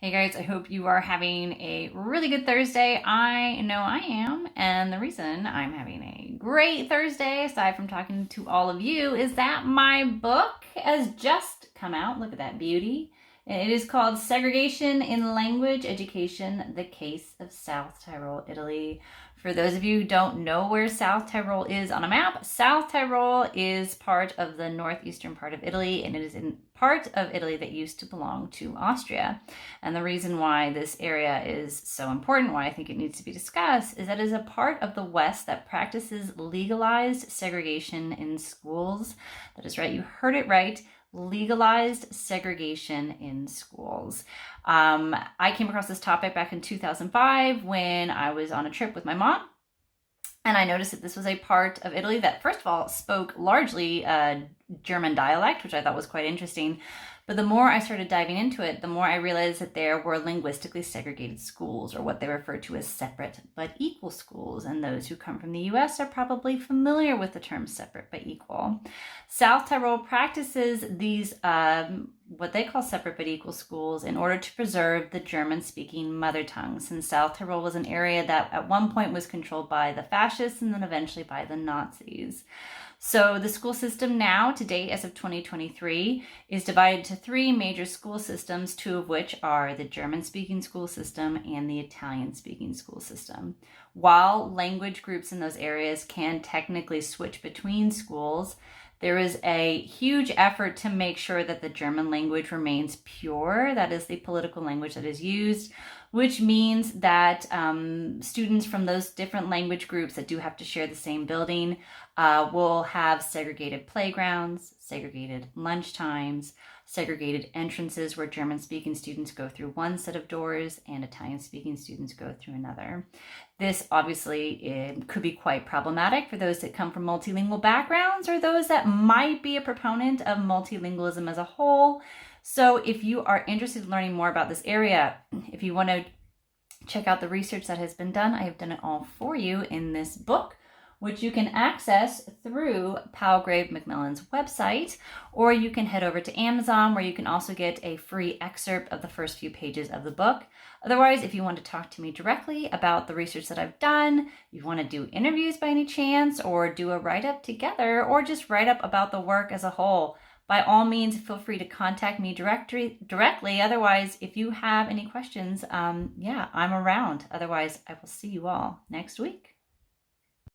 Hey guys, I hope you are having a really good Thursday. I know I am, and the reason I'm having a great Thursday, aside from talking to all of you, is that my book has just come out. Look at that beauty. It is called Segregation in Language Education, The Case of South Tyrol, Italy. For those of you who don't know where South Tyrol is on a map, South Tyrol is part of the northeastern part of Italy, and it is in part of Italy that used to belong to Austria. And the reason why this area is so important, why I think it needs to be discussed, is that it is a part of the West that practices legalized segregation in schools. That is right, you heard it right. Legalized segregation in schools. I came across this topic back in 2005 when I was on a trip with my mom. And I noticed that this was a part of Italy that, first of all, spoke largely German dialect, which I thought was quite interesting. But the more I started diving into it, the more I realized that there were linguistically segregated schools, or what they refer to as separate but equal schools. And those who come from the US are probably familiar with the term separate but equal. South Tyrol practices these what they call separate but equal schools in order to preserve the German-speaking mother tongue, since South Tyrol was an area that at one point was controlled by the fascists and then eventually by the Nazis. So the school system now, to date, as of 2023, is divided into three major school systems, two of which are the German-speaking school system and the Italian-speaking school system. While language groups in those areas can technically switch between schools, there is a huge effort to make sure that the German language remains pure. That is the political language that is used, which means that students from those different language groups that do have to share the same building will have segregated playgrounds, segregated lunch times, segregated entrances where German-speaking students go through one set of doors and Italian-speaking students go through another. This obviously could be quite problematic for those that come from multilingual backgrounds or those that might be a proponent of multilingualism as a whole. So if you are interested in learning more about this area, if you want to check out the research that has been done, I have done it all for you in this book, which you can access through Palgrave Macmillan's website, or you can head over to Amazon, where you can also get a free excerpt of the first few pages of the book. Otherwise, if you want to talk to me directly about the research that I've done, you want to do interviews by any chance, or do a write-up together, or just write up about the work as a whole, by all means, feel free to contact me directly. Otherwise, if you have any questions, I'm around. Otherwise, I will see you all next week.